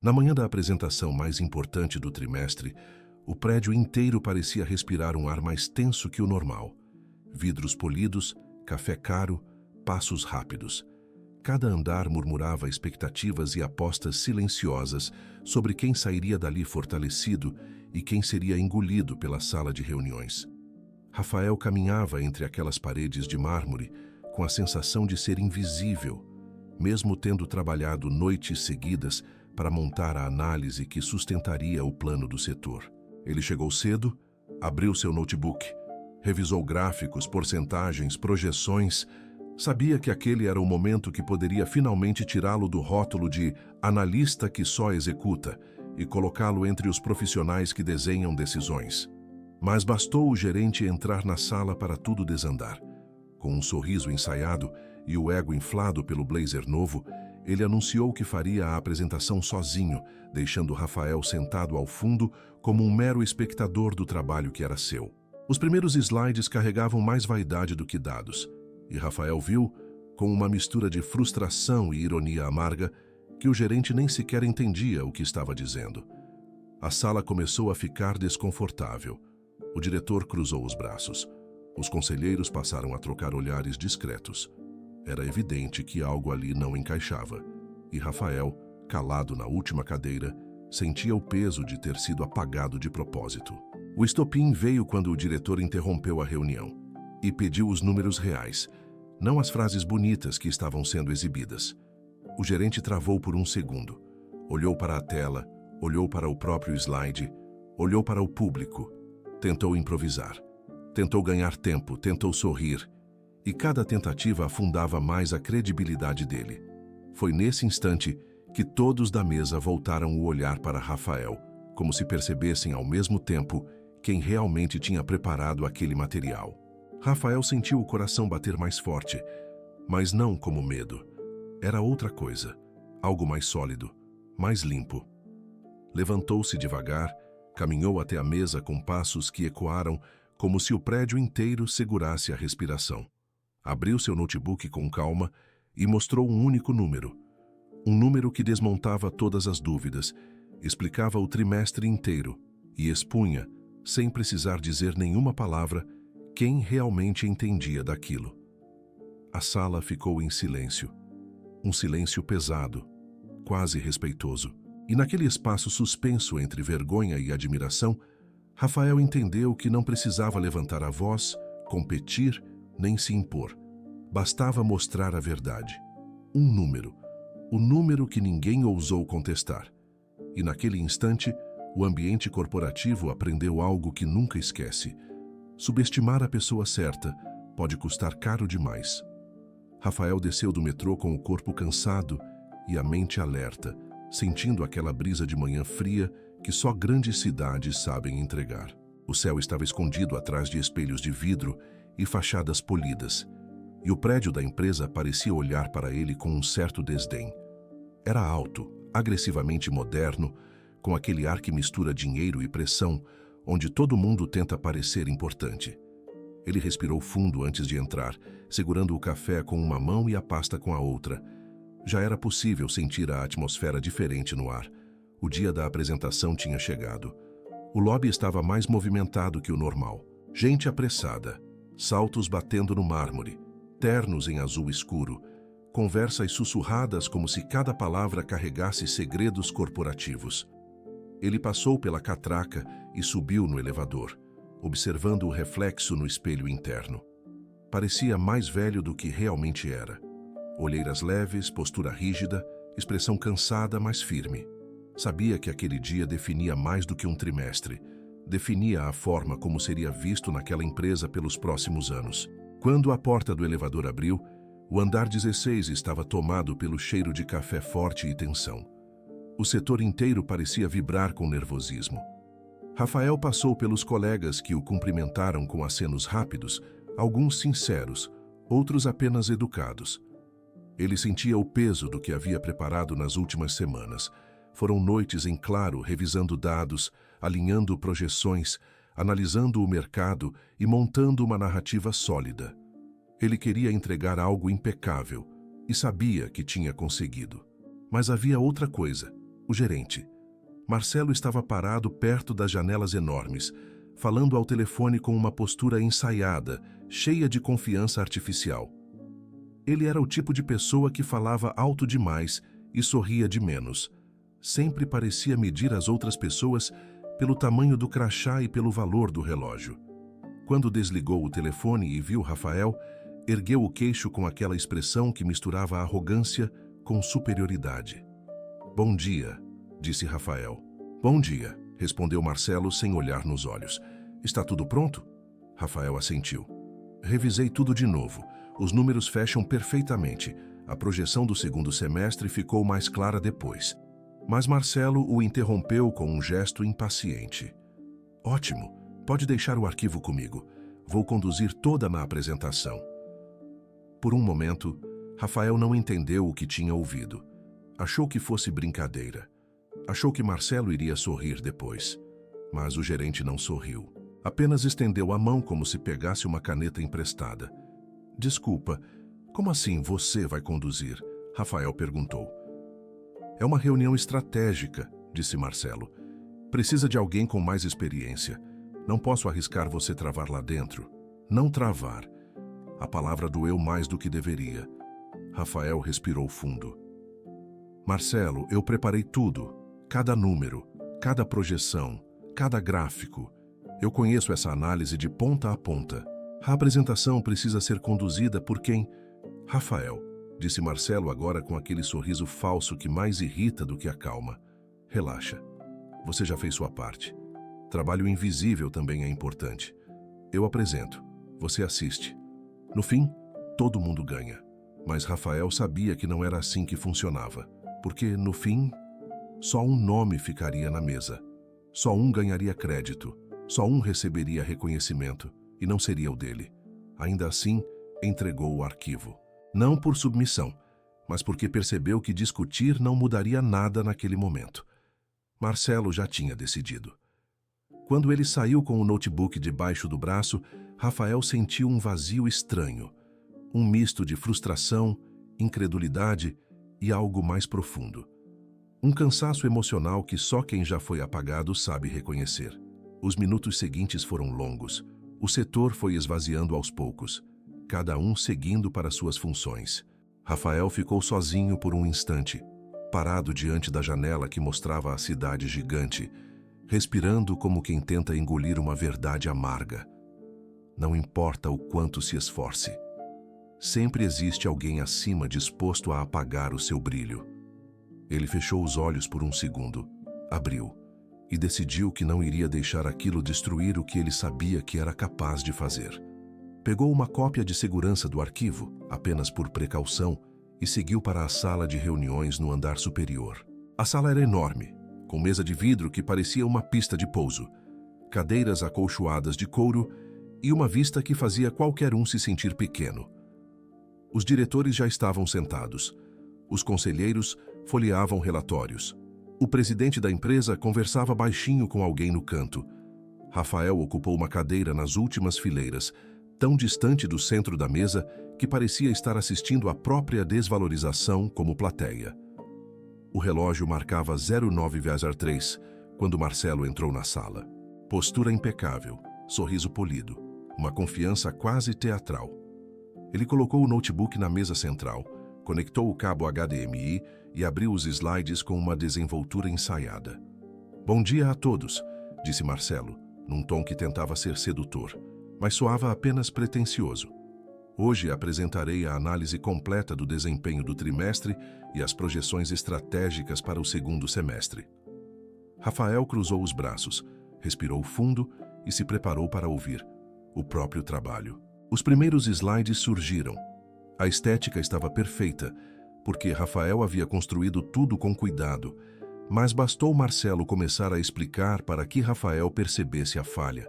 Na manhã da apresentação mais importante do trimestre, o prédio inteiro parecia respirar um ar mais tenso que o normal. Vidros polidos, café caro, passos rápidos. Cada andar murmurava expectativas e apostas silenciosas sobre quem sairia dali fortalecido e quem seria engolido pela sala de reuniões. Rafael caminhava entre aquelas paredes de mármore com a sensação de ser invisível, mesmo tendo trabalhado noites seguidas para montar a análise que sustentaria o plano do setor. Ele chegou cedo, abriu seu notebook, revisou gráficos, porcentagens, projeções. Sabia que aquele era o momento que poderia finalmente tirá-lo do rótulo de analista que só executa e colocá-lo entre os profissionais que desenham decisões. Mas bastou o gerente entrar na sala para tudo desandar. Com um sorriso ensaiado e o ego inflado pelo blazer novo, ele anunciou que faria a apresentação sozinho, deixando Rafael sentado ao fundo como um mero espectador do trabalho que era seu. Os primeiros slides carregavam mais vaidade do que dados, e Rafael viu, com uma mistura de frustração e ironia amarga, que o gerente nem sequer entendia o que estava dizendo. A sala começou a ficar desconfortável. O diretor cruzou os braços. Os conselheiros passaram a trocar olhares discretos. Era evidente que algo ali não encaixava, e Rafael, calado na última cadeira, sentia o peso de ter sido apagado de propósito. O estopim veio quando o diretor interrompeu a reunião e pediu os números reais, não as frases bonitas que estavam sendo exibidas. O gerente travou por um segundo, olhou para a tela, olhou para o próprio slide, olhou para o público, tentou improvisar, tentou ganhar tempo, tentou sorrir, e cada tentativa afundava mais a credibilidade dele. Foi nesse instante que todos da mesa voltaram o olhar para Rafael, como se percebessem ao mesmo tempo quem realmente tinha preparado aquele material. Rafael sentiu o coração bater mais forte, mas não como medo. Era outra coisa, algo mais sólido, mais limpo. Levantou-se devagar, caminhou até a mesa com passos que ecoaram como se o prédio inteiro segurasse a respiração. Abriu seu notebook com calma e mostrou um único número. Um número que desmontava todas as dúvidas, explicava o trimestre inteiro e expunha, sem precisar dizer nenhuma palavra, quem realmente entendia daquilo. A sala ficou em silêncio. Um silêncio pesado, quase respeitoso. E naquele espaço suspenso entre vergonha e admiração, Rafael entendeu que não precisava levantar a voz, competir, nem se impor. Bastava mostrar a verdade. Um número. O número que ninguém ousou contestar. E naquele instante, o ambiente corporativo aprendeu algo que nunca esquece. Subestimar a pessoa certa pode custar caro demais. Rafael desceu do metrô com o corpo cansado e a mente alerta, sentindo aquela brisa de manhã fria que só grandes cidades sabem entregar. O céu estava escondido atrás de espelhos de vidro e fachadas polidas, e o prédio da empresa parecia olhar para ele com um certo desdém. Era alto, agressivamente moderno, com aquele ar que mistura dinheiro e pressão, onde todo mundo tenta parecer importante. Ele respirou fundo antes de entrar, segurando o café com uma mão e a pasta com a outra. Já era possível sentir a atmosfera diferente no ar. O dia da apresentação tinha chegado. O lobby estava mais movimentado que o normal. Gente apressada, saltos batendo no mármore, ternos em azul escuro, conversas sussurradas como se cada palavra carregasse segredos corporativos. Ele passou pela catraca e subiu no elevador, observando o reflexo no espelho interno. Parecia mais velho do que realmente era. Olheiras leves, postura rígida, expressão cansada, mas firme. Sabia que aquele dia definia mais do que um trimestre. Definia a forma como seria visto naquela empresa pelos próximos anos. Quando a porta do elevador abriu, o andar 16 estava tomado pelo cheiro de café forte e tensão. O setor inteiro parecia vibrar com nervosismo. Rafael passou pelos colegas que o cumprimentaram com acenos rápidos, alguns sinceros, outros apenas educados. Ele sentia o peso do que havia preparado nas últimas semanas. Foram noites em claro, revisando dados, alinhando projeções, analisando o mercado e montando uma narrativa sólida. Ele queria entregar algo impecável e sabia que tinha conseguido. Mas havia outra coisa. O gerente. Marcelo estava parado perto das janelas enormes, falando ao telefone com uma postura ensaiada, cheia de confiança artificial. Ele era o tipo de pessoa que falava alto demais e sorria de menos. Sempre parecia medir as outras pessoas pelo tamanho do crachá e pelo valor do relógio. Quando desligou o telefone e viu Rafael, ergueu o queixo com aquela expressão que misturava arrogância com superioridade. "Bom dia", disse Rafael. "Bom dia", respondeu Marcelo sem olhar nos olhos. "Está tudo pronto?" Rafael assentiu. "Revisei tudo de novo. Os números fecham perfeitamente. A projeção do segundo semestre ficou mais clara depois." Mas Marcelo o interrompeu com um gesto impaciente. "Ótimo. Pode deixar o arquivo comigo. Vou conduzir toda na apresentação." Por um momento, Rafael não entendeu o que tinha ouvido. Achou que fosse brincadeira. Achou que Marcelo iria sorrir depois. Mas o gerente não sorriu. Apenas estendeu a mão como se pegasse uma caneta emprestada. "Desculpa, como assim você vai conduzir?" Rafael perguntou. "É uma reunião estratégica", disse Marcelo. "Precisa de alguém com mais experiência. Não posso arriscar você travar lá dentro." "Não travar." A palavra doeu mais do que deveria. Rafael respirou fundo. "Marcelo, eu preparei tudo. Cada número, cada projeção, cada gráfico. Eu conheço essa análise de ponta a ponta. A apresentação precisa ser conduzida por quem?" "Rafael", disse Marcelo agora com aquele sorriso falso que mais irrita do que acalma. "Relaxa. Você já fez sua parte. Trabalho invisível também é importante. Eu apresento. Você assiste. No fim, todo mundo ganha." Mas Rafael sabia que não era assim que funcionava. Porque, no fim, só um nome ficaria na mesa. Só um ganharia crédito. Só um receberia reconhecimento. E não seria o dele. Ainda assim, entregou o arquivo. Não por submissão, mas porque percebeu que discutir não mudaria nada naquele momento. Marcelo já tinha decidido. Quando ele saiu com o notebook debaixo do braço, Rafael sentiu um vazio estranho. Um misto de frustração, incredulidade e algo mais profundo. Um cansaço emocional que só quem já foi apagado sabe reconhecer. Os minutos seguintes foram longos. O setor foi esvaziando aos poucos, cada um seguindo para suas funções. Rafael ficou sozinho por um instante, parado diante da janela que mostrava a cidade gigante, respirando como quem tenta engolir uma verdade amarga. Não importa o quanto se esforce, sempre existe alguém acima disposto a apagar o seu brilho. Ele fechou os olhos por um segundo, abriu, e decidiu que não iria deixar aquilo destruir o que ele sabia que era capaz de fazer. Pegou uma cópia de segurança do arquivo, apenas por precaução, e seguiu para a sala de reuniões no andar superior. A sala era enorme, com mesa de vidro que parecia uma pista de pouso, cadeiras acolchoadas de couro e uma vista que fazia qualquer um se sentir pequeno. Os diretores já estavam sentados. Os conselheiros folheavam relatórios. O presidente da empresa conversava baixinho com alguém no canto. Rafael ocupou uma cadeira nas últimas fileiras, tão distante do centro da mesa que parecia estar assistindo à própria desvalorização como plateia. O relógio marcava 09:03 quando Marcelo entrou na sala. Postura impecável, sorriso polido, uma confiança quase teatral. Ele colocou o notebook na mesa central, conectou o cabo HDMI e abriu os slides com uma desenvoltura ensaiada. "Bom dia a todos", disse Marcelo, num tom que tentava ser sedutor, mas soava apenas pretensioso. "Hoje apresentarei a análise completa do desempenho do trimestre e as projeções estratégicas para o segundo semestre." Rafael cruzou os braços, respirou fundo e se preparou para ouvir o próprio trabalho. Os primeiros slides surgiram. A estética estava perfeita, porque Rafael havia construído tudo com cuidado, mas bastou Marcelo começar a explicar para que Rafael percebesse a falha.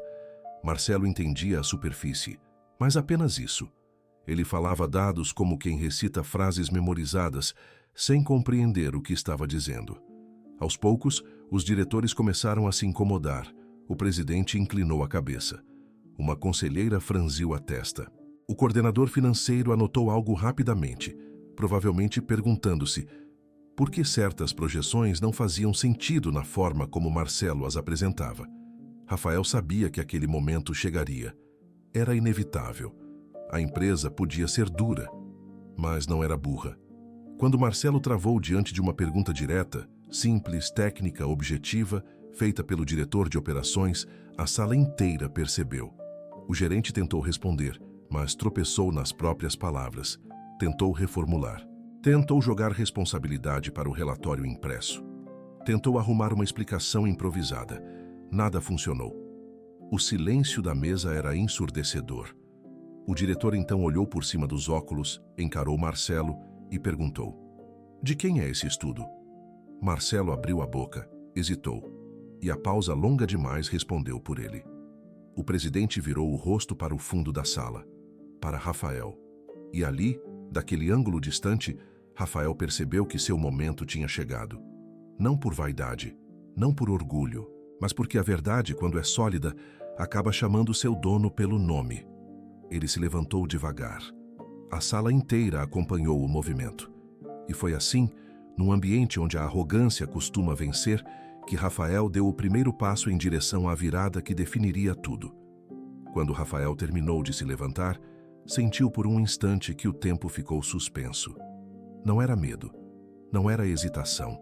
Marcelo entendia a superfície, mas apenas isso. Ele falava dados como quem recita frases memorizadas, sem compreender o que estava dizendo. Aos poucos, os diretores começaram a se incomodar. O presidente inclinou a cabeça. Uma conselheira franziu a testa. O coordenador financeiro anotou algo rapidamente, provavelmente perguntando-se: Porque certas projeções não faziam sentido na forma como Marcelo as apresentava. Rafael sabia que aquele momento chegaria. Era inevitável. A empresa podia ser dura, mas não era burra. Quando Marcelo travou diante de uma pergunta direta, simples, técnica, objetiva, feita pelo diretor de operações, a sala inteira percebeu. O gerente tentou responder, mas tropeçou nas próprias palavras. Tentou reformular. Tentou jogar responsabilidade para o relatório impresso. Tentou arrumar uma explicação improvisada. Nada funcionou. O silêncio da mesa era ensurdecedor. O diretor então olhou por cima dos óculos, encarou Marcelo e perguntou: "De quem é esse estudo?" Marcelo abriu a boca, hesitou, e a pausa longa demais respondeu por ele. O presidente virou o rosto para o fundo da sala, para Rafael. E ali, daquele ângulo distante, Rafael percebeu que seu momento tinha chegado. Não por vaidade, não por orgulho, mas porque a verdade, quando é sólida, acaba chamando seu dono pelo nome. Ele se levantou devagar. A sala inteira acompanhou o movimento. E foi assim, num ambiente onde a arrogância costuma vencer, que Rafael deu o primeiro passo em direção à virada que definiria tudo. Quando Rafael terminou de se levantar, sentiu por um instante que o tempo ficou suspenso. Não era medo, não era hesitação.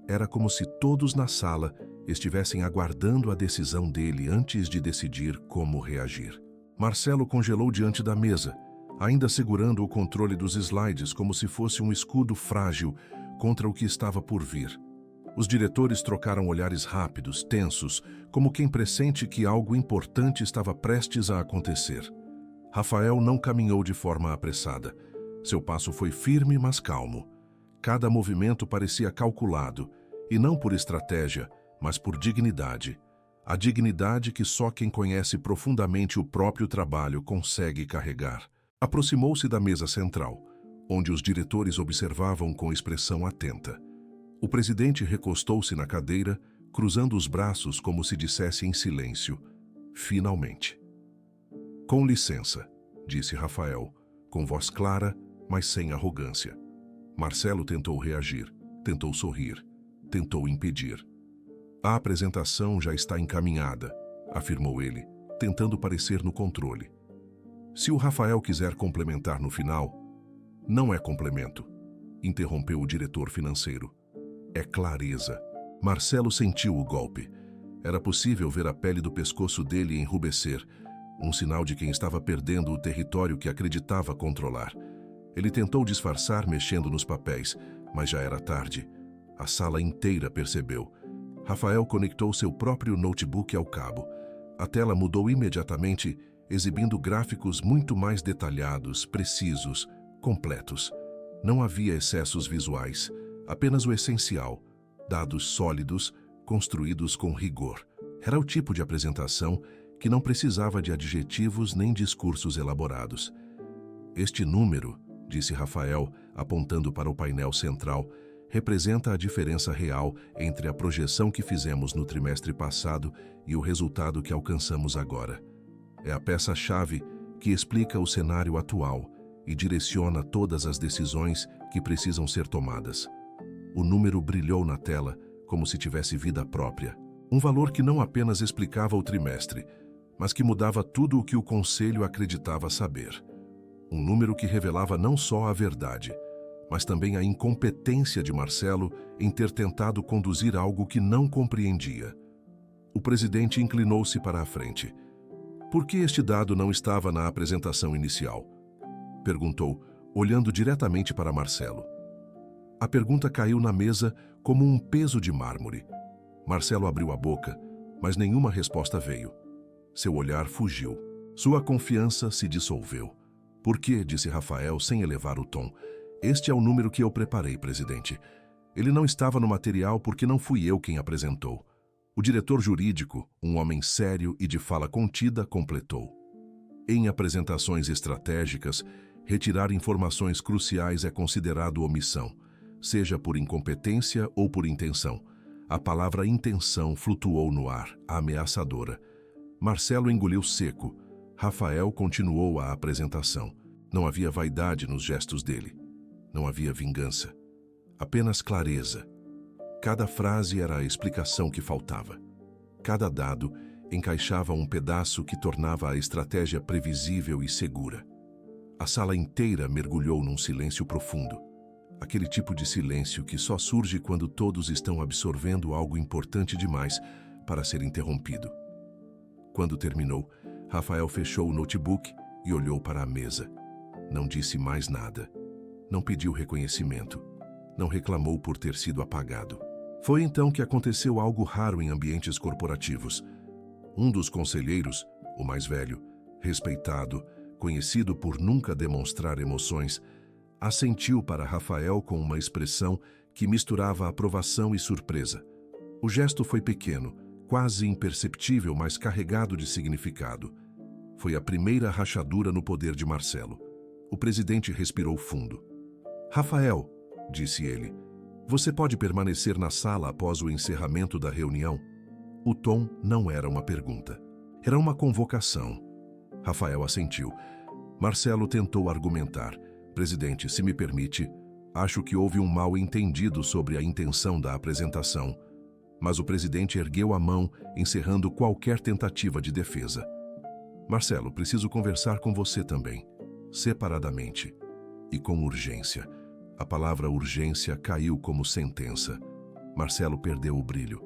Era como se todos na sala estivessem aguardando a decisão dele antes de decidir como reagir. Marcelo congelou diante da mesa, ainda segurando o controle dos slides como se fosse um escudo frágil contra o que estava por vir. Os diretores trocaram olhares rápidos, tensos, como quem pressente que algo importante estava prestes a acontecer. Rafael não caminhou de forma apressada. Seu passo foi firme, mas calmo. Cada movimento parecia calculado, e não por estratégia, mas por dignidade. A dignidade que só quem conhece profundamente o próprio trabalho consegue carregar. Aproximou-se da mesa central, onde os diretores observavam com expressão atenta. O presidente recostou-se na cadeira, cruzando os braços como se dissesse em silêncio: "Finalmente." "Com licença", disse Rafael, com voz clara, mas sem arrogância. Marcelo tentou reagir, tentou sorrir, tentou impedir. "A apresentação já está encaminhada", afirmou ele, tentando parecer no controle. "Se o Rafael quiser complementar no final..." "Não é complemento", interrompeu o diretor financeiro. "É clareza." Marcelo sentiu o golpe. Era possível ver a pele do pescoço dele enrubescer, um sinal de quem estava perdendo o território que acreditava controlar. Ele tentou disfarçar mexendo nos papéis, mas já era tarde. A sala inteira percebeu. Rafael conectou seu próprio notebook ao cabo. A tela mudou imediatamente, exibindo gráficos muito mais detalhados, precisos, completos. Não havia excessos visuais, apenas o essencial: dados sólidos, construídos com rigor. Era o tipo de apresentação que não precisava de adjetivos nem discursos elaborados. "Este número", disse Rafael, apontando para o painel central, "representa a diferença real entre a projeção que fizemos no trimestre passado e o resultado que alcançamos agora. É a peça-chave que explica o cenário atual e direciona todas as decisões que precisam ser tomadas." O número brilhou na tela, como se tivesse vida própria. Um valor que não apenas explicava o trimestre, mas que mudava tudo o que o conselho acreditava saber. Um número que revelava não só a verdade, mas também a incompetência de Marcelo em ter tentado conduzir algo que não compreendia. O presidente inclinou-se para a frente. "Por que este dado não estava na apresentação inicial?" perguntou, olhando diretamente para Marcelo. A pergunta caiu na mesa como um peso de mármore. Marcelo abriu a boca, mas nenhuma resposta veio. Seu olhar fugiu. Sua confiança se dissolveu. "Por quê?", disse Rafael sem elevar o tom. "Este é o número que eu preparei, presidente. Ele não estava no material porque não fui eu quem apresentou." O diretor jurídico, um homem sério e de fala contida, completou: "Em apresentações estratégicas, retirar informações cruciais é considerado omissão, seja por incompetência ou por intenção." A palavra intenção flutuou no ar, ameaçadora. Marcelo engoliu seco. Rafael continuou a apresentação. Não havia vaidade nos gestos dele. Não havia vingança. Apenas clareza. Cada frase era a explicação que faltava. Cada dado encaixava um pedaço que tornava a estratégia previsível e segura. A sala inteira mergulhou num silêncio profundo. Aquele tipo de silêncio que só surge quando todos estão absorvendo algo importante demais para ser interrompido. Quando terminou, Rafael fechou o notebook e olhou para a mesa. Não disse mais nada. Não pediu reconhecimento. Não reclamou por ter sido apagado. Foi então que aconteceu algo raro em ambientes corporativos. Um dos conselheiros, o mais velho, respeitado, conhecido por nunca demonstrar emoções, assentiu para Rafael com uma expressão que misturava aprovação e surpresa. O gesto foi pequeno, quase imperceptível, mas carregado de significado. Foi a primeira rachadura no poder de Marcelo. O presidente respirou fundo. "Rafael", disse ele, "você pode permanecer na sala após o encerramento da reunião?" O tom não era uma pergunta. Era uma convocação. Rafael assentiu. Marcelo tentou argumentar. "Presidente, se me permite, acho que houve um mal-entendido sobre a intenção da apresentação." Mas o presidente ergueu a mão, encerrando qualquer tentativa de defesa. "Marcelo, preciso conversar com você também, separadamente e com urgência." A palavra urgência caiu como sentença. Marcelo perdeu o brilho,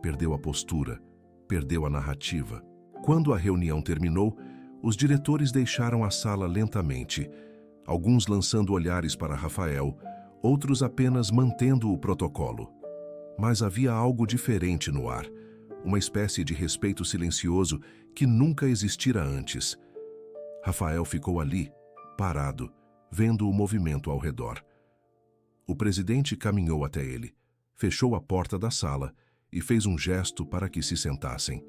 perdeu a postura, perdeu a narrativa. Quando a reunião terminou, os diretores deixaram a sala lentamente, alguns lançando olhares para Rafael, outros apenas mantendo o protocolo. Mas havia algo diferente no ar, uma espécie de respeito silencioso que nunca existira antes. Rafael ficou ali, parado, vendo o movimento ao redor. O presidente caminhou até ele, fechou a porta da sala e fez um gesto para que se sentassem.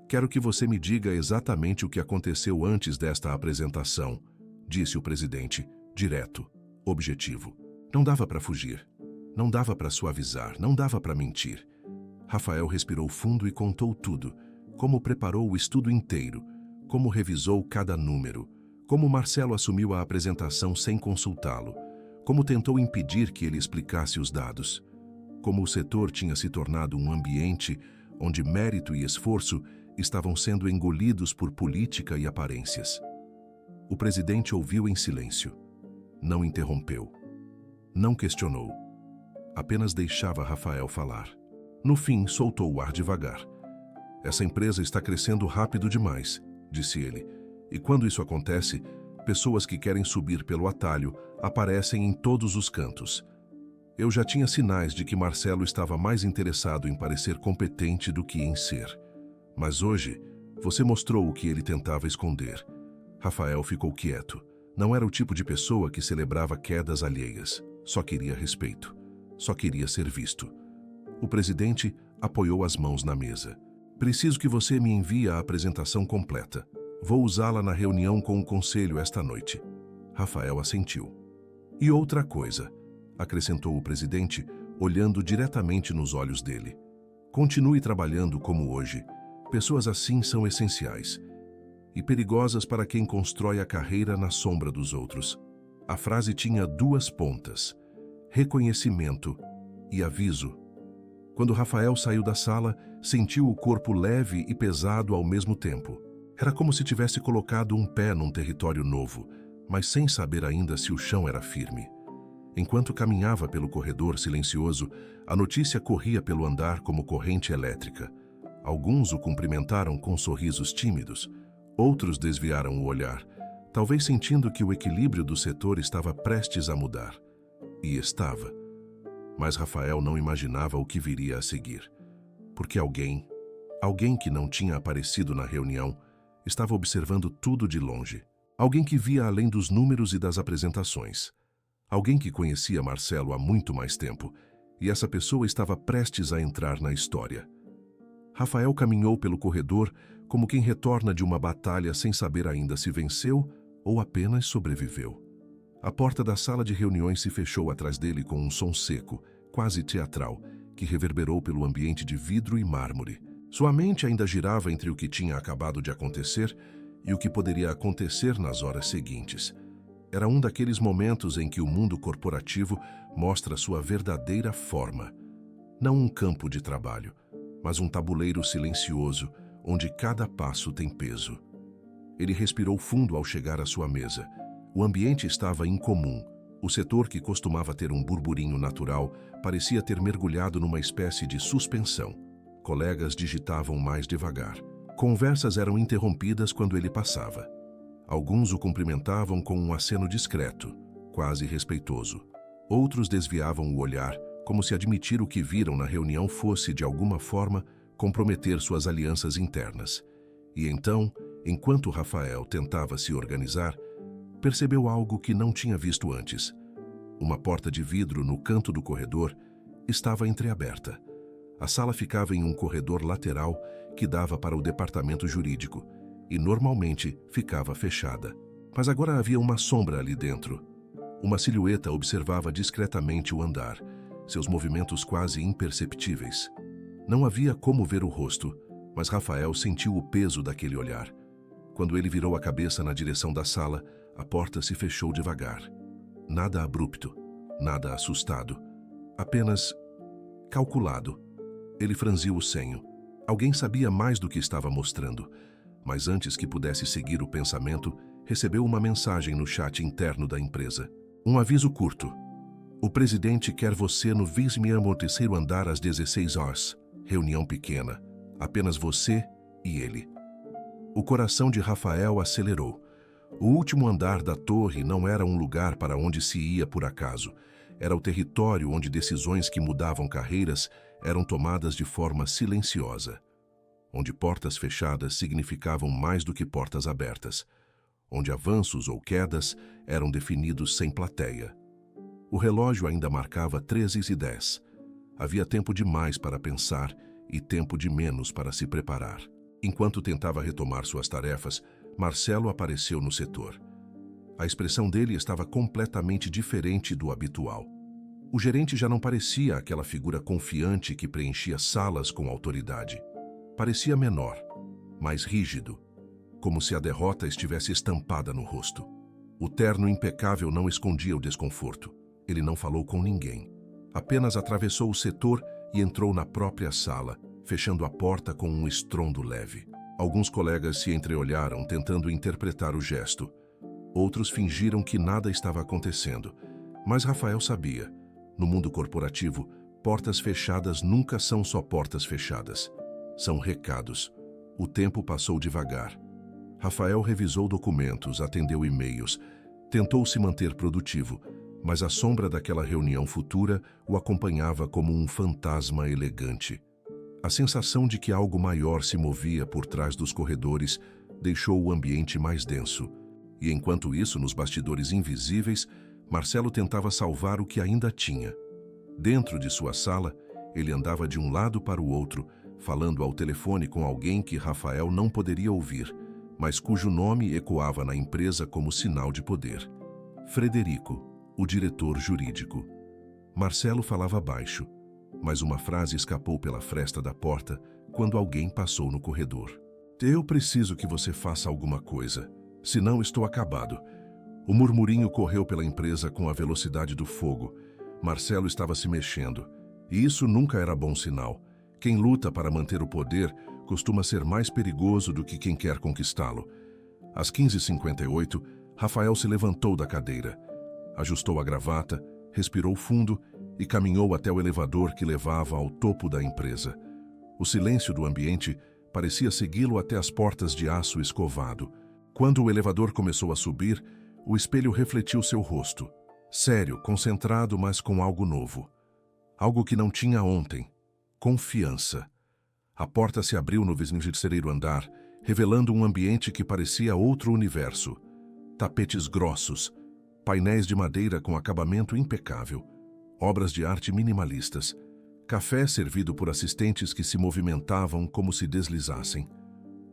"Quero que você me diga exatamente o que aconteceu antes desta apresentação", disse o presidente, direto, objetivo. Não dava para fugir. Não dava para suavizar, não dava para mentir. Rafael respirou fundo e contou tudo, como preparou o estudo inteiro, como revisou cada número, como Marcelo assumiu a apresentação sem consultá-lo, como tentou impedir que ele explicasse os dados, como o setor tinha se tornado um ambiente onde mérito e esforço estavam sendo engolidos por política e aparências. O presidente ouviu em silêncio. Não interrompeu. Não questionou. Apenas deixava Rafael falar. No fim, soltou o ar devagar. "Essa empresa está crescendo rápido demais", disse ele. "E quando isso acontece, pessoas que querem subir pelo atalho aparecem em todos os cantos. Eu já tinha sinais de que Marcelo estava mais interessado em parecer competente do que em ser. Mas hoje, você mostrou o que ele tentava esconder." Rafael ficou quieto. Não era o tipo de pessoa que celebrava quedas alheias. Só queria respeito. Só queria ser visto. O presidente apoiou as mãos na mesa. "Preciso que você me envie a apresentação completa. Vou usá-la na reunião com o conselho esta noite." Rafael assentiu. "E outra coisa", acrescentou o presidente, olhando diretamente nos olhos dele. "Continue trabalhando como hoje. Pessoas assim são essenciais e perigosas para quem constrói a carreira na sombra dos outros." A frase tinha duas pontas: reconhecimento e aviso. Quando Rafael saiu da sala, sentiu o corpo leve e pesado ao mesmo tempo. Era como se tivesse colocado um pé num território novo, mas sem saber ainda se o chão era firme. Enquanto caminhava pelo corredor silencioso, a notícia corria pelo andar como corrente elétrica. Alguns o cumprimentaram com sorrisos tímidos, outros desviaram o olhar, talvez sentindo que o equilíbrio do setor estava prestes a mudar. E estava. Mas Rafael não imaginava o que viria a seguir. Porque alguém que não tinha aparecido na reunião, estava observando tudo de longe. Alguém que via além dos números e das apresentações. Alguém que conhecia Marcelo há muito mais tempo, e essa pessoa estava prestes a entrar na história. Rafael caminhou pelo corredor como quem retorna de uma batalha sem saber ainda se venceu ou apenas sobreviveu. A porta da sala de reuniões se fechou atrás dele com um som seco, quase teatral, que reverberou pelo ambiente de vidro e mármore. Sua mente ainda girava entre o que tinha acabado de acontecer e o que poderia acontecer nas horas seguintes. Era um daqueles momentos em que o mundo corporativo mostra sua verdadeira forma. Não um campo de trabalho, mas um tabuleiro silencioso onde cada passo tem peso. Ele respirou fundo ao chegar à sua mesa. O ambiente estava incomum. O setor, que costumava ter um burburinho natural, parecia ter mergulhado numa espécie de suspensão. Colegas digitavam mais devagar. Conversas eram interrompidas quando ele passava. Alguns o cumprimentavam com um aceno discreto, quase respeitoso. Outros desviavam o olhar, como se admitir o que viram na reunião fosse, de alguma forma, comprometer suas alianças internas. E então, enquanto Rafael tentava se organizar, percebeu algo que não tinha visto antes. Uma porta de vidro no canto do corredor estava entreaberta. A sala ficava em um corredor lateral que dava para o departamento jurídico e normalmente ficava fechada. Mas agora havia uma sombra ali dentro. Uma silhueta observava discretamente o andar, seus movimentos quase imperceptíveis. Não havia como ver o rosto, mas Rafael sentiu o peso daquele olhar. Quando ele virou a cabeça na direção da sala, a porta se fechou devagar. Nada abrupto, nada assustado, apenas calculado. Ele franziu o senho. Alguém sabia mais do que estava mostrando, mas antes que pudesse seguir o pensamento, recebeu uma mensagem no chat interno da empresa. Um aviso curto. O presidente quer você no 23º andar às 16 horas. Reunião pequena. Apenas você e ele. O coração de Rafael acelerou. O último andar da torre não era um lugar para onde se ia por acaso. Era o território onde decisões que mudavam carreiras eram tomadas de forma silenciosa. Onde portas fechadas significavam mais do que portas abertas. Onde avanços ou quedas eram definidos sem plateia. O relógio ainda marcava 13h10. Havia tempo demais para pensar e tempo de menos para se preparar. Enquanto tentava retomar suas tarefas, Marcelo apareceu no setor. A expressão dele estava completamente diferente do habitual. O gerente já não parecia aquela figura confiante que preenchia salas com autoridade. Parecia menor, mais rígido, como se a derrota estivesse estampada no rosto. O terno impecável não escondia o desconforto. Ele não falou com ninguém. Apenas atravessou o setor e entrou na própria sala, fechando a porta com um estrondo leve. Alguns colegas se entreolharam, tentando interpretar o gesto. Outros fingiram que nada estava acontecendo. Mas Rafael sabia. No mundo corporativo, portas fechadas nunca são só portas fechadas. São recados. O tempo passou devagar. Rafael revisou documentos, atendeu e-mails, tentou se manter produtivo, mas a sombra daquela reunião futura o acompanhava como um fantasma elegante. A sensação de que algo maior se movia por trás dos corredores deixou o ambiente mais denso. E enquanto isso, nos bastidores invisíveis, Marcelo tentava salvar o que ainda tinha. Dentro de sua sala, ele andava de um lado para o outro, falando ao telefone com alguém que Rafael não poderia ouvir, mas cujo nome ecoava na empresa como sinal de poder. Frederico, o diretor jurídico. Marcelo falava baixo, mas uma frase escapou pela fresta da porta quando alguém passou no corredor. Eu preciso que você faça alguma coisa, senão estou acabado. O murmurinho correu pela empresa com a velocidade do fogo. Marcelo estava se mexendo, e isso nunca era bom sinal. Quem luta para manter o poder costuma ser mais perigoso do que quem quer conquistá-lo. Às 15h58, Rafael se levantou da cadeira, ajustou a gravata, respirou fundo e caminhou até o elevador que levava ao topo da empresa. O silêncio do ambiente parecia segui-lo até as portas de aço escovado. Quando o elevador começou a subir, o espelho refletiu seu rosto. Sério, concentrado, mas com algo novo. Algo que não tinha ontem. Confiança. A porta se abriu no 23º andar, revelando um ambiente que parecia outro universo. Tapetes grossos, painéis de madeira com acabamento impecável, obras de arte minimalistas, café servido por assistentes que se movimentavam como se deslizassem.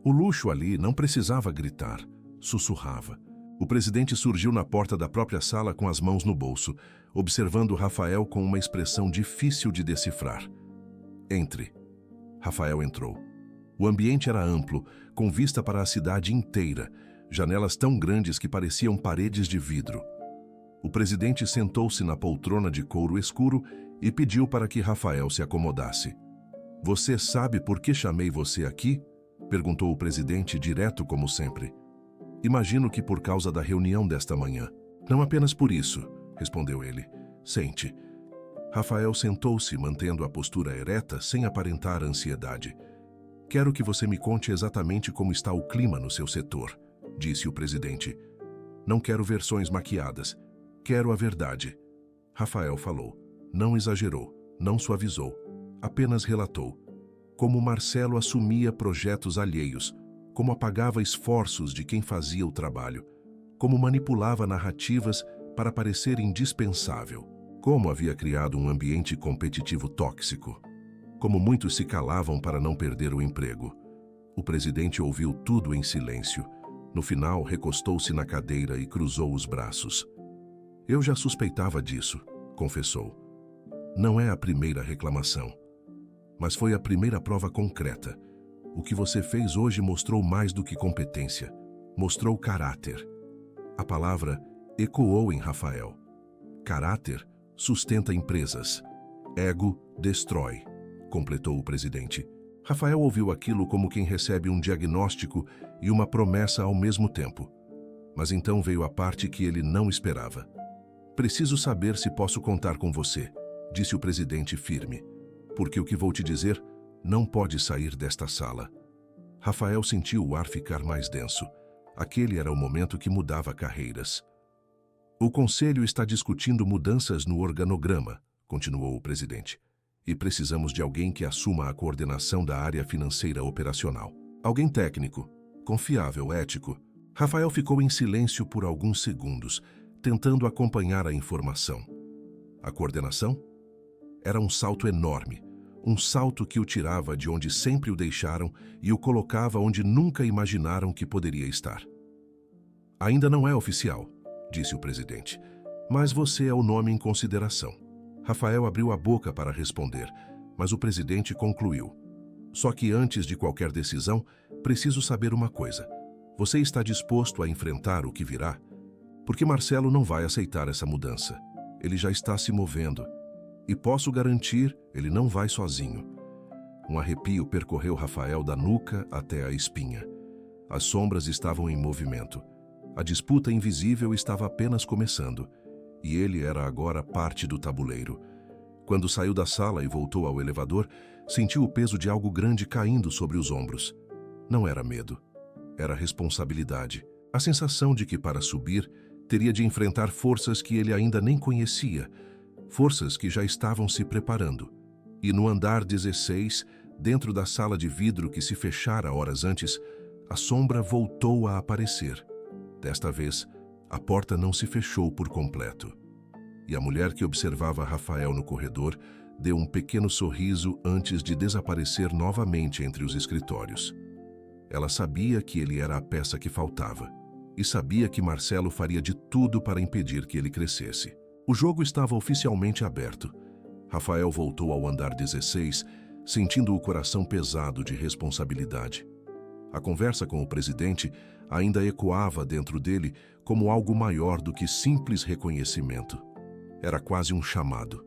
O luxo ali não precisava gritar, sussurrava. O presidente surgiu na porta da própria sala com as mãos no bolso, observando Rafael com uma expressão difícil de decifrar. Entre. Rafael entrou. O ambiente era amplo, com vista para a cidade inteira, janelas tão grandes que pareciam paredes de vidro. O presidente sentou-se na poltrona de couro escuro e pediu para que Rafael se acomodasse. "Você sabe por que chamei você aqui?" perguntou o presidente, direto como sempre. "Imagino que por causa da reunião desta manhã." "Não apenas por isso", respondeu ele. "Sente." Rafael sentou-se, mantendo a postura ereta, sem aparentar ansiedade. "Quero que você me conte exatamente como está o clima no seu setor", disse o presidente. "Não quero versões maquiadas. Quero a verdade." Rafael falou. Não exagerou, não suavizou. Apenas relatou. Como Marcelo assumia projetos alheios, como apagava esforços de quem fazia o trabalho, como manipulava narrativas para parecer indispensável, como havia criado um ambiente competitivo tóxico, como muitos se calavam para não perder o emprego. O presidente ouviu tudo em silêncio. No final, recostou-se na cadeira e cruzou os braços. "Eu já suspeitava disso", confessou. "Não é a primeira reclamação, mas foi a primeira prova concreta. O que você fez hoje mostrou mais do que competência, mostrou caráter." A palavra ecoou em Rafael. Caráter sustenta empresas. Ego destrói, completou o presidente. Rafael ouviu aquilo como quem recebe um diagnóstico e uma promessa ao mesmo tempo. Mas então veio a parte que ele não esperava. "Preciso saber se posso contar com você", disse o presidente firme. "Porque o que vou te dizer não pode sair desta sala." Rafael sentiu o ar ficar mais denso. Aquele era o momento que mudava carreiras. "O conselho está discutindo mudanças no organograma", continuou o presidente. "E precisamos de alguém que assuma a coordenação da área financeira operacional. Alguém técnico, confiável, ético." Rafael ficou em silêncio por alguns segundos, tentando acompanhar a informação. A coordenação? Era um salto enorme, um salto que o tirava de onde sempre o deixaram e o colocava onde nunca imaginaram que poderia estar. "Ainda não é oficial", disse o presidente, "mas você é o nome em consideração." Rafael abriu a boca para responder, mas o presidente concluiu. "Só que antes de qualquer decisão, preciso saber uma coisa. Você está disposto a enfrentar o que virá? Porque Marcelo não vai aceitar essa mudança. Ele já está se movendo. E posso garantir, ele não vai sozinho." Um arrepio percorreu Rafael da nuca até a espinha. As sombras estavam em movimento. A disputa invisível estava apenas começando, e ele era agora parte do tabuleiro. Quando saiu da sala e voltou ao elevador, sentiu o peso de algo grande caindo sobre os ombros. Não era medo, era responsabilidade. A sensação de que, para subir, teria de enfrentar forças que ele ainda nem conhecia, forças que já estavam se preparando. E no andar 16, dentro da sala de vidro que se fechara horas antes, a sombra voltou a aparecer. Desta vez, a porta não se fechou por completo. E a mulher que observava Rafael no corredor deu um pequeno sorriso antes de desaparecer novamente entre os escritórios. Ela sabia que ele era a peça que faltava, e sabia que Marcelo faria de tudo para impedir que ele crescesse. O jogo estava oficialmente aberto. Rafael voltou ao andar 16, sentindo o coração pesado de responsabilidade. A conversa com o presidente ainda ecoava dentro dele como algo maior do que simples reconhecimento. Era quase um chamado,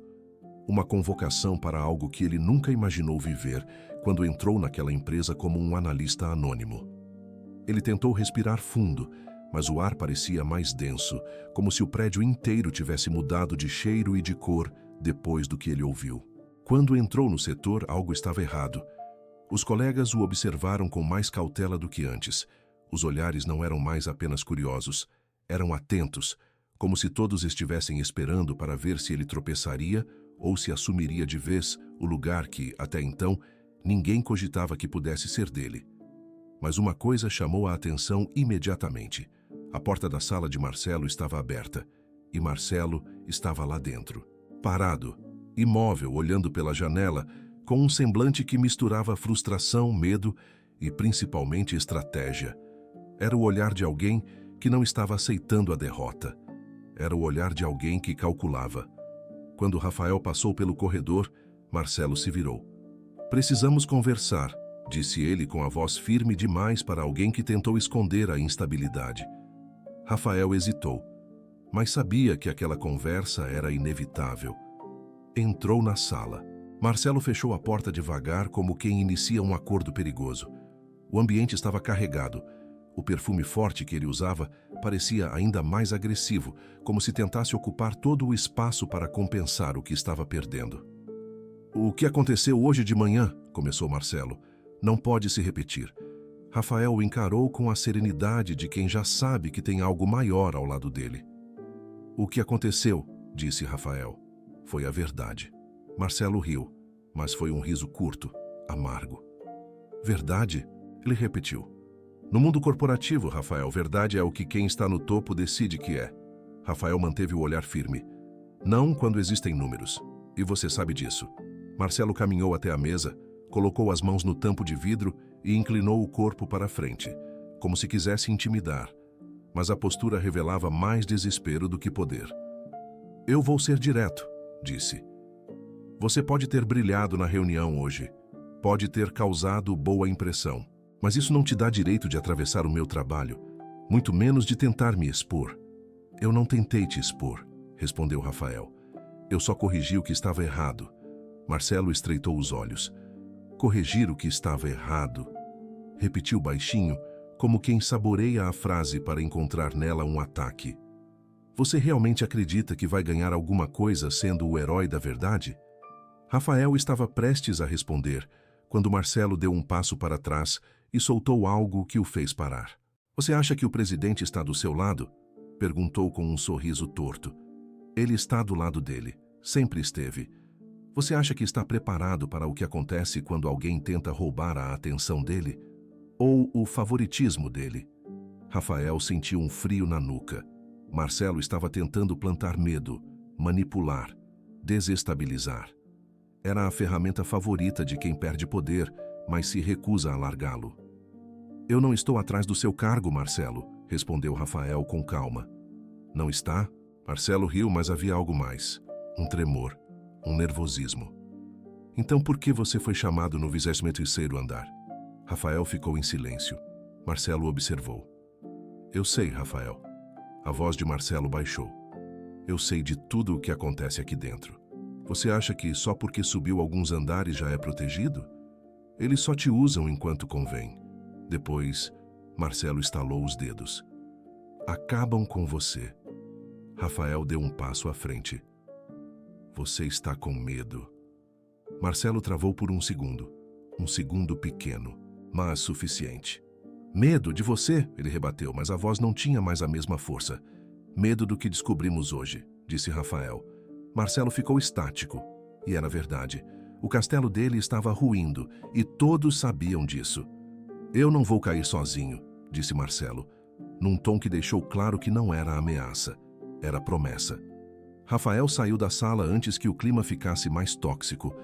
uma convocação para algo que ele nunca imaginou viver quando entrou naquela empresa como um analista anônimo. Ele tentou respirar fundo, mas o ar parecia mais denso, como se o prédio inteiro tivesse mudado de cheiro e de cor depois do que ele ouviu. Quando entrou no setor, algo estava errado. Os colegas o observaram com mais cautela do que antes. Os olhares não eram mais apenas curiosos, eram atentos, como se todos estivessem esperando para ver se ele tropeçaria ou se assumiria de vez o lugar que, até então, ninguém cogitava que pudesse ser dele. Mas uma coisa chamou a atenção imediatamente. A porta da sala de Marcelo estava aberta, e Marcelo estava lá dentro, parado, imóvel, olhando pela janela, com um semblante que misturava frustração, medo e, principalmente, estratégia. Era o olhar de alguém que não estava aceitando a derrota. Era o olhar de alguém que calculava. Quando Rafael passou pelo corredor, Marcelo se virou. "Precisamos conversar", disse ele com a voz firme demais para alguém que tentou esconder a instabilidade. Rafael hesitou. mas sabia que aquela conversa era inevitável. Entrou na sala. Marcelo fechou a porta devagar, como quem inicia um acordo perigoso. O ambiente estava carregado. O perfume forte que ele usava parecia ainda mais agressivo, como se tentasse ocupar todo o espaço para compensar o que estava perdendo. "O que aconteceu hoje de manhã", começou Marcelo, "não pode se repetir." Rafael o encarou com a serenidade de quem já sabe que tem algo maior ao lado dele. "O que aconteceu", disse Rafael, "foi a verdade." Marcelo riu, mas foi um riso curto, amargo. "Verdade?", ele repetiu. "No mundo corporativo, Rafael, verdade é o que quem está no topo decide que é." Rafael manteve o olhar firme. "Não quando existem números. E você sabe disso." Marcelo caminhou até a mesa, colocou as mãos no tampo de vidro e inclinou o corpo para a frente, como se quisesse intimidar, mas a postura revelava mais desespero do que poder. "Eu vou ser direto", disse. "Você pode ter brilhado na reunião hoje, pode ter causado boa impressão, mas isso não te dá direito de atravessar o meu trabalho, muito menos de tentar me expor." "Eu não tentei te expor", respondeu Rafael. "Eu só corrigi o que estava errado." Marcelo estreitou os olhos. "Corrigir o que estava errado", repetiu baixinho, como quem saboreia a frase para encontrar nela um ataque. "Você realmente acredita que vai ganhar alguma coisa sendo o herói da verdade?" Rafael estava prestes a responder, quando Marcelo deu um passo para trás e soltou algo que o fez parar. "Você acha que o presidente está do seu lado?", perguntou com um sorriso torto. "Ele está do lado dele, sempre esteve. Você acha que está preparado para o que acontece quando alguém tenta roubar a atenção dele? Ou o favoritismo dele?" Rafael sentiu um frio na nuca. Marcelo estava tentando plantar medo, manipular, desestabilizar. Era a ferramenta favorita de quem perde poder, mas se recusa a largá-lo. "Eu não estou atrás do seu cargo, Marcelo", respondeu Rafael com calma. "Não está?" Marcelo riu, mas havia algo mais. Um tremor, um nervosismo. "Então por que você foi chamado no 23º andar?" Rafael ficou em silêncio. Marcelo observou. "Eu sei, Rafael." A voz de Marcelo baixou. "Eu sei de tudo o que acontece aqui dentro. Você acha que só porque subiu alguns andares já é protegido? Eles só te usam enquanto convém. Depois, Marcelo estalou os dedos. Acabam com você." Rafael deu um passo à frente. "Você está com medo." Marcelo travou por um segundo pequeno, mas suficiente. "Medo de você?", ele rebateu, mas a voz não tinha mais a mesma força. "Medo do que descobrimos hoje", disse Rafael. Marcelo ficou estático. E era verdade. O castelo dele estava ruindo, e todos sabiam disso. "Eu não vou cair sozinho", disse Marcelo, num tom que deixou claro que não era ameaça, era promessa. Rafael saiu da sala antes que o clima ficasse mais tóxico.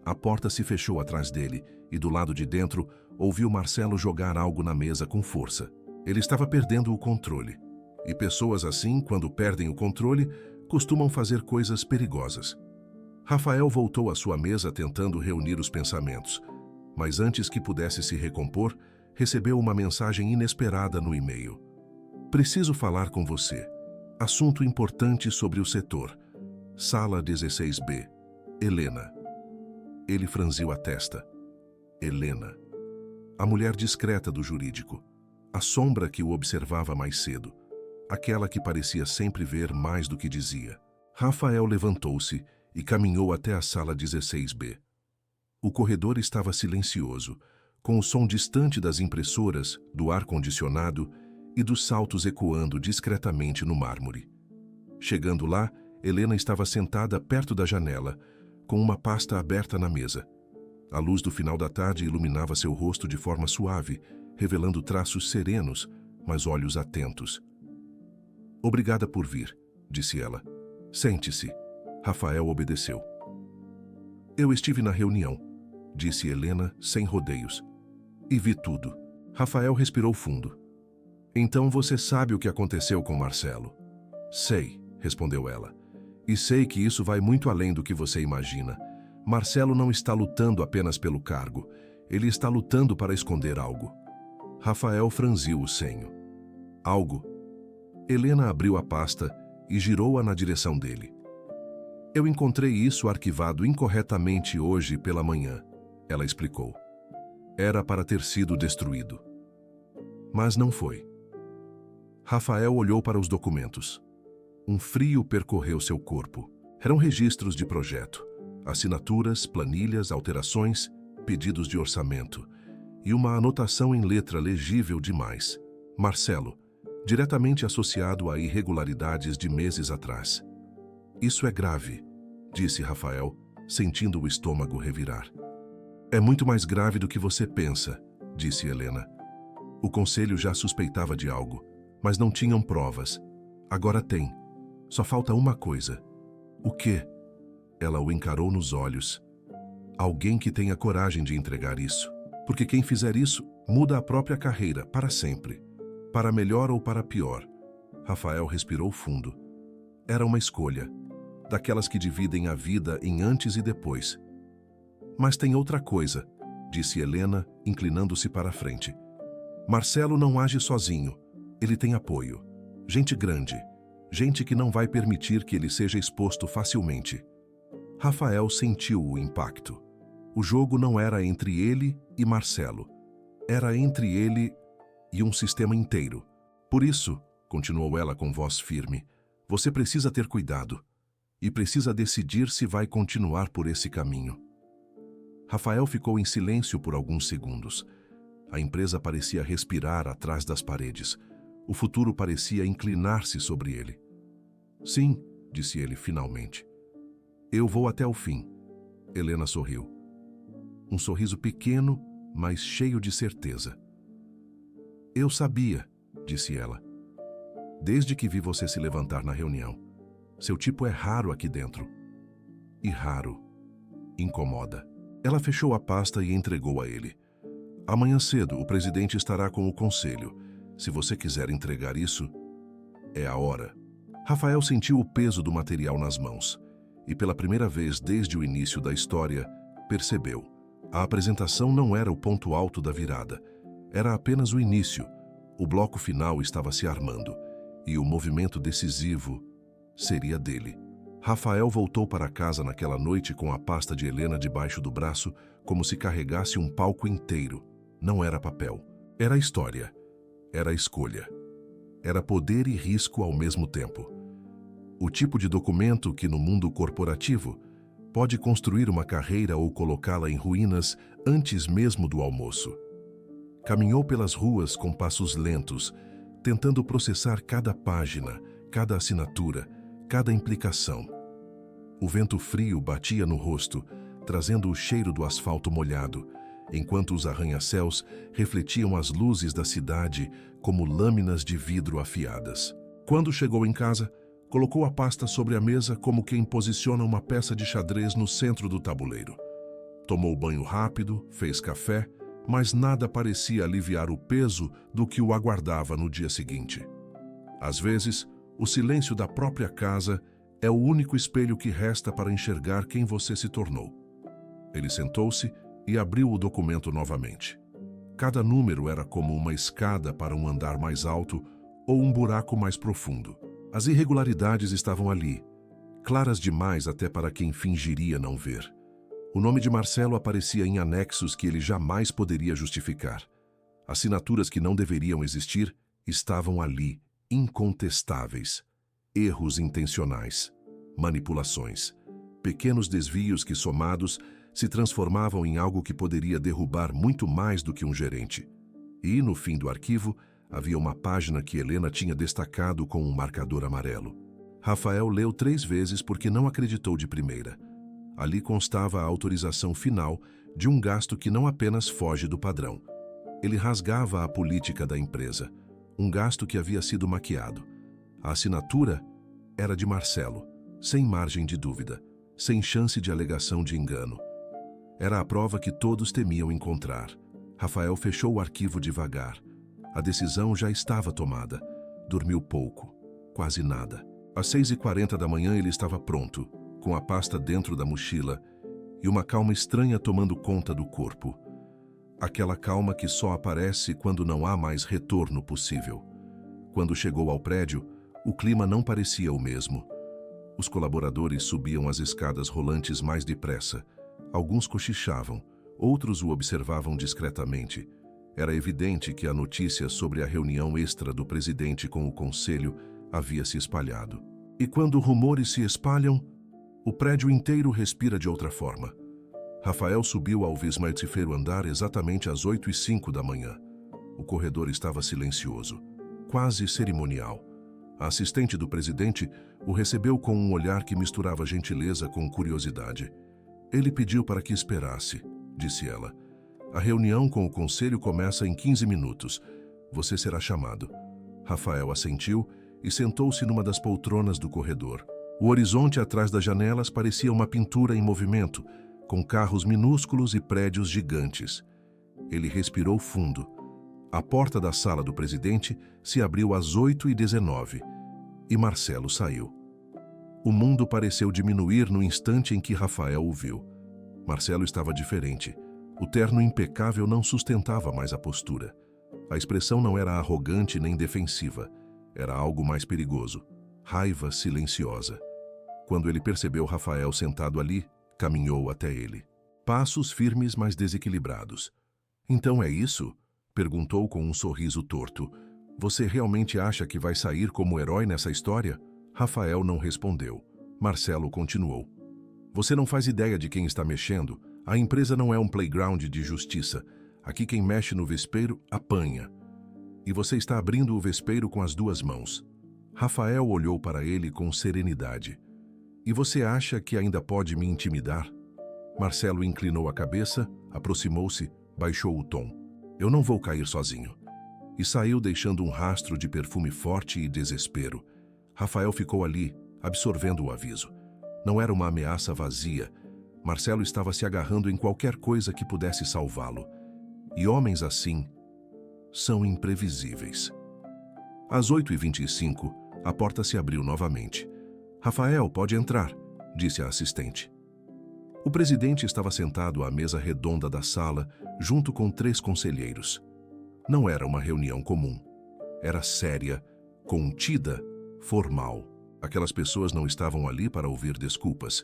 A porta se fechou atrás dele, e do lado de dentro, ouviu Marcelo jogar algo na mesa com força. Ele estava perdendo o controle. E pessoas assim, quando perdem o controle, costumam fazer coisas perigosas. Rafael voltou à sua mesa tentando reunir os pensamentos, mas antes que pudesse se recompor, recebeu uma mensagem inesperada no e-mail. "Preciso falar com você. Assunto importante sobre o setor. Sala 16B. Helena." Ele franziu a testa. Helena. A mulher discreta do jurídico. A sombra que o observava mais cedo. Aquela que parecia sempre ver mais do que dizia. Rafael levantou-se e caminhou até a sala 16B. O corredor estava silencioso, com o som distante das impressoras, do ar-condicionado e dos saltos ecoando discretamente no mármore. Chegando lá, Helena estava sentada perto da janela, com uma pasta aberta na mesa. A luz do final da tarde iluminava seu rosto de forma suave, revelando traços serenos, mas olhos atentos. "Obrigada por vir", disse ela. "Sente-se." Rafael obedeceu. "Eu estive na reunião", disse Helena, sem rodeios. "E vi tudo." Rafael respirou fundo. "Então você sabe o que aconteceu com Marcelo?" "Sei", respondeu ela. "E sei que isso vai muito além do que você imagina. Marcelo não está lutando apenas pelo cargo. Ele está lutando para esconder algo." Rafael franziu o senho. "Algo?" Helena abriu a pasta e girou-a na direção dele. Eu encontrei isso arquivado incorretamente hoje pela manhã, ela explicou. Era para ter sido destruído. Mas não foi. Rafael olhou para os documentos. Um frio percorreu seu corpo. Eram registros de projeto, assinaturas, planilhas, alterações, pedidos de orçamento e uma anotação em letra legível demais. Marcelo, diretamente associado a irregularidades de meses atrás. Isso é grave, disse Rafael, sentindo o estômago revirar. É muito mais grave do que você pensa, disse Helena. O conselho já suspeitava de algo, mas não tinham provas. Agora tem. Só falta uma coisa. O quê? Ela o encarou nos olhos. Alguém que tenha coragem de entregar isso. Porque quem fizer isso muda a própria carreira para sempre. Para melhor ou para pior. Rafael respirou fundo. Era uma escolha. Daquelas que dividem a vida em antes e depois. Mas tem outra coisa, disse Helena, inclinando-se para a frente. Marcelo não age sozinho. Ele tem apoio. Gente grande. Gente que não vai permitir que ele seja exposto facilmente. Rafael sentiu o impacto. O jogo não era entre ele e Marcelo. Era entre ele e um sistema inteiro. Por isso, continuou ela com voz firme, você precisa ter cuidado. E precisa decidir se vai continuar por esse caminho. Rafael ficou em silêncio por alguns segundos. A empresa parecia respirar atrás das paredes. O futuro parecia inclinar-se sobre ele. Sim, disse ele finalmente. Eu vou até o fim. Helena sorriu. Um sorriso pequeno, mas cheio de certeza. Eu sabia, disse ela. Desde que vi você se levantar na reunião. Seu tipo é raro aqui dentro. E raro incomoda. Ela fechou a pasta e entregou a ele. Amanhã cedo, o presidente estará com o conselho. Se você quiser entregar isso, é a hora. Rafael sentiu o peso do material nas mãos. E pela primeira vez desde o início da história, percebeu. A apresentação não era o ponto alto da virada. Era apenas o início. O bloco final estava se armando. E o movimento decisivo seria dele. Rafael voltou para casa naquela noite com a pasta de Helena debaixo do braço, como se carregasse um palco inteiro. Não era papel. Era história. Era escolha. Era poder e risco ao mesmo tempo. O tipo de documento que, no mundo corporativo, pode construir uma carreira ou colocá-la em ruínas antes mesmo do almoço. Caminhou pelas ruas com passos lentos, tentando processar cada página, cada assinatura, cada implicação. O vento frio batia no rosto, trazendo o cheiro do asfalto molhado, enquanto os arranha-céus refletiam as luzes da cidade como lâminas de vidro afiadas. Quando chegou em casa, colocou a pasta sobre a mesa como quem posiciona uma peça de xadrez no centro do tabuleiro. Tomou banho rápido, fez café, mas nada parecia aliviar o peso do que o aguardava no dia seguinte. Às vezes, o silêncio da própria casa é o único espelho que resta para enxergar quem você se tornou. Ele sentou-se e abriu o documento novamente. Cada número era como uma escada para um andar mais alto ou um buraco mais profundo. As irregularidades estavam ali, claras demais até para quem fingiria não ver. O nome de Marcelo aparecia em anexos que ele jamais poderia justificar. Assinaturas que não deveriam existir estavam ali, incontestáveis. Erros intencionais, manipulações, pequenos desvios que, somados, se transformavam em algo que poderia derrubar muito mais do que um gerente. E, no fim do arquivo, havia uma página que Helena tinha destacado com um marcador amarelo. Rafael leu 3 vezes porque não acreditou de primeira. Ali constava a autorização final de um gasto que não apenas foge do padrão. Ele rasgava a política da empresa, um gasto que havia sido maquiado. A assinatura era de Marcelo, sem margem de dúvida, sem chance de alegação de engano. Era a prova que todos temiam encontrar. Rafael fechou o arquivo devagar. A decisão já estava tomada. Dormiu pouco, quase nada. Às 6h40 da manhã ele estava pronto, com a pasta dentro da mochila e uma calma estranha tomando conta do corpo. Aquela calma que só aparece quando não há mais retorno possível. Quando chegou ao prédio, O clima não parecia o mesmo. Os colaboradores subiam as escadas rolantes mais depressa. Alguns cochichavam, outros o observavam discretamente. Era evidente que a notícia sobre a reunião extra do presidente com o conselho havia se espalhado. E quando rumores se espalham, o prédio inteiro respira de outra forma. Rafael subiu ao 23º andar exatamente às 8h05 da manhã. O corredor estava silencioso, quase cerimonial. A assistente do presidente o recebeu com um olhar que misturava gentileza com curiosidade. Ele pediu para que esperasse, disse ela. A reunião com o conselho começa em 15 minutos. Você será chamado. Rafael assentiu e sentou-se numa das poltronas do corredor. O horizonte atrás das janelas parecia uma pintura em movimento, com carros minúsculos e prédios gigantes. Ele respirou fundo. A porta da sala do presidente se abriu às 8h19 e Marcelo saiu. O mundo pareceu diminuir no instante em que Rafael o viu. Marcelo estava diferente. O terno impecável não sustentava mais a postura. A expressão não era arrogante nem defensiva. Era algo mais perigoso. Raiva silenciosa. Quando ele percebeu Rafael sentado ali, caminhou até ele. Passos firmes, mas desequilibrados. Então é isso? Perguntou com um sorriso torto. Você realmente acha que vai sair como herói nessa história? Rafael não respondeu. Marcelo continuou. Você não faz ideia de quem está mexendo. A empresa não é um playground de justiça. Aqui quem mexe no vespeiro apanha. E você está abrindo o vespeiro com as duas mãos. Rafael olhou para ele com serenidade. E você acha que ainda pode me intimidar? Marcelo inclinou a cabeça, aproximou-se, baixou o tom. Eu não vou cair sozinho. E saiu deixando um rastro de perfume forte e desespero. Rafael ficou ali, absorvendo o aviso. Não era uma ameaça vazia. Marcelo estava se agarrando em qualquer coisa que pudesse salvá-lo. E homens assim são imprevisíveis. Às 8h25, a porta se abriu novamente. Rafael, pode entrar, disse a assistente. O presidente estava sentado à mesa redonda da sala, junto com 3 conselheiros. Não era uma reunião comum. Era séria, contida, formal. Aquelas pessoas não estavam ali para ouvir desculpas.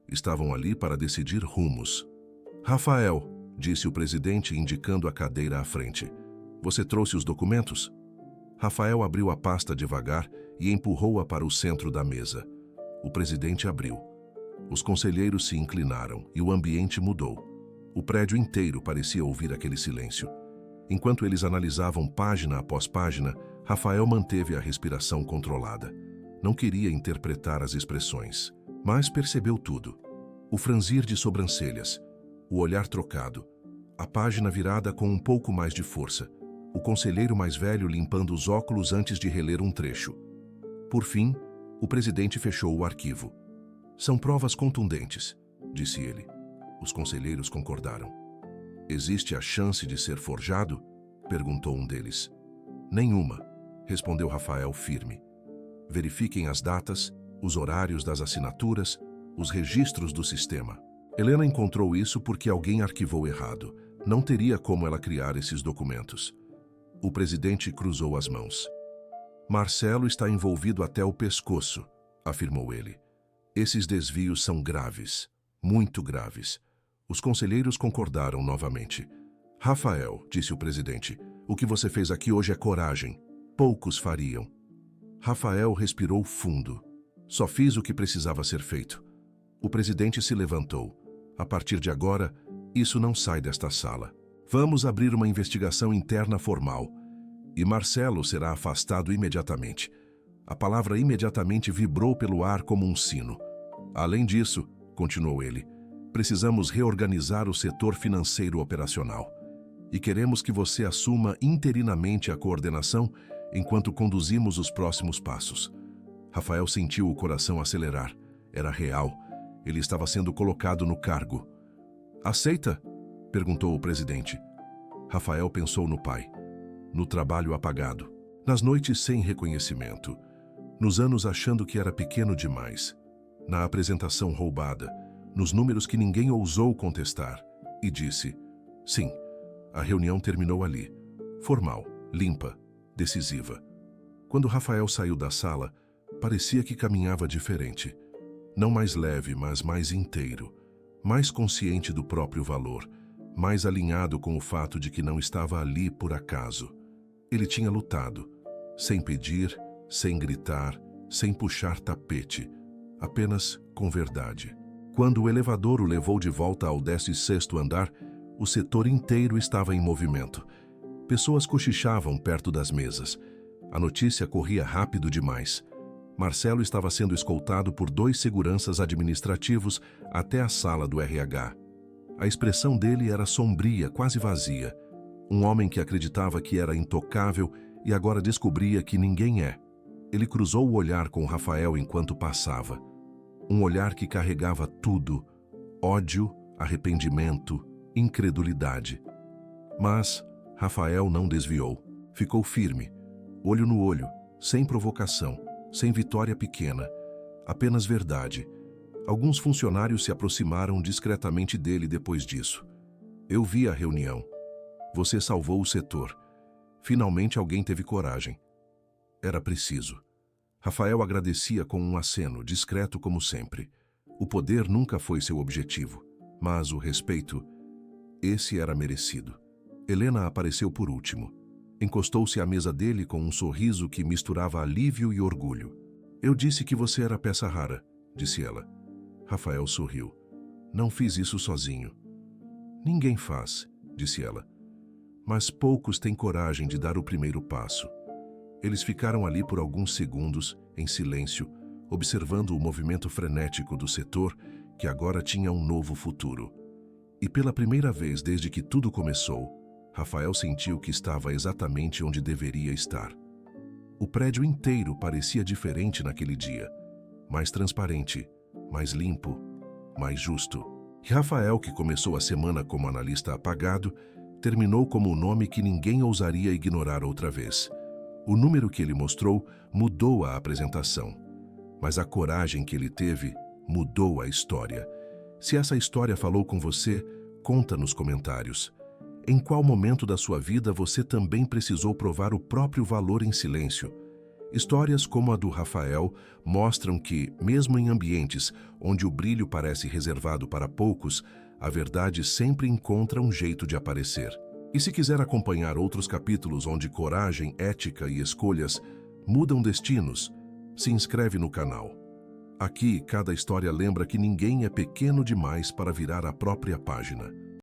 Estavam ali para decidir rumos. Rafael, disse o presidente, indicando a cadeira à frente. Você trouxe os documentos? Rafael abriu a pasta devagar e empurrou-a para o centro da mesa. O presidente abriu. Os conselheiros se inclinaram e o ambiente mudou. O prédio inteiro parecia ouvir aquele silêncio. Enquanto eles analisavam página após página, Rafael manteve a respiração controlada. Não queria interpretar as expressões, mas percebeu tudo. O franzir de sobrancelhas, o olhar trocado, a página virada com um pouco mais de força, o conselheiro mais velho limpando os óculos antes de reler um trecho. Por fim, o presidente fechou o arquivo. São provas contundentes, disse ele. Os conselheiros concordaram. Existe a chance de ser forjado? Perguntou um deles. Nenhuma, respondeu Rafael firme. Verifiquem as datas, os horários das assinaturas, os registros do sistema. Helena encontrou isso porque alguém arquivou errado. Não teria como ela criar esses documentos. O presidente cruzou as mãos. Marcelo está envolvido até o pescoço, afirmou ele. Esses desvios são graves, muito graves. Os conselheiros concordaram novamente. Rafael, disse o presidente, o que você fez aqui hoje é coragem. Poucos fariam. Rafael respirou fundo. Só fiz o que precisava ser feito. O presidente se levantou. A partir de agora, isso não sai desta sala. Vamos abrir uma investigação interna formal. E Marcelo será afastado imediatamente. A palavra imediatamente vibrou pelo ar como um sino. Além disso, continuou ele, precisamos reorganizar o setor financeiro operacional. E queremos que você assuma interinamente a coordenação enquanto conduzimos os próximos passos. Rafael sentiu o coração acelerar. Era real. Ele estava sendo colocado no cargo. Aceita? Perguntou o presidente. Rafael pensou no pai. No trabalho apagado. Nas noites sem reconhecimento. Nos anos achando que era pequeno demais. Na apresentação roubada. Nos números que ninguém ousou contestar. E disse, sim, a reunião terminou ali. Formal, limpa, decisiva. Quando Rafael saiu da sala, Parecia que caminhava diferente. Não mais leve, mas mais inteiro. Mais consciente do próprio valor. Mais alinhado com o fato de que não estava ali por acaso. Ele tinha lutado. Sem pedir, sem gritar, sem puxar tapete. Apenas com verdade. Quando o elevador o levou de volta ao 16º andar, o setor inteiro estava em movimento. Pessoas cochichavam perto das mesas. A notícia corria rápido demais. Marcelo estava sendo escoltado por 2 seguranças administrativos até a sala do RH. A expressão dele era sombria, quase vazia. Um homem que acreditava que era intocável e agora descobria que ninguém é. Ele cruzou o olhar com Rafael enquanto passava. Um olhar que carregava tudo: ódio, arrependimento, incredulidade. Mas Rafael não desviou. Ficou firme, olho no olho, sem provocação, sem vitória pequena, apenas verdade. Alguns funcionários se aproximaram discretamente dele depois disso. Eu vi a reunião. Você salvou o setor. Finalmente alguém teve coragem. Era preciso. Rafael agradecia com um aceno, discreto como sempre. O poder nunca foi seu objetivo, mas o respeito, esse era merecido. Helena apareceu por último. Encostou-se à mesa dele com um sorriso que misturava alívio e orgulho. Eu disse que você era peça rara, disse ela. Rafael sorriu. Não fiz isso sozinho. Ninguém faz, disse ela. Mas poucos têm coragem de dar o primeiro passo. Eles ficaram ali por alguns segundos, em silêncio, observando o movimento frenético do setor, que agora tinha um novo futuro. E pela primeira vez desde que tudo começou, Rafael sentiu que estava exatamente onde deveria estar. O prédio inteiro parecia diferente naquele dia. Mais transparente, mais limpo, mais justo. E Rafael, que começou a semana como analista apagado, terminou como o nome que ninguém ousaria ignorar outra vez. O número que ele mostrou mudou a apresentação, mas a coragem que ele teve mudou a história. Se essa história falou com você, conta nos comentários. Em qual momento da sua vida você também precisou provar o próprio valor em silêncio? Histórias como a do Rafael mostram que, mesmo em ambientes onde o brilho parece reservado para poucos, a verdade sempre encontra um jeito de aparecer. E se quiser acompanhar outros capítulos onde coragem, ética e escolhas mudam destinos, se inscreve no canal. Aqui, cada história lembra que ninguém é pequeno demais para virar a própria página.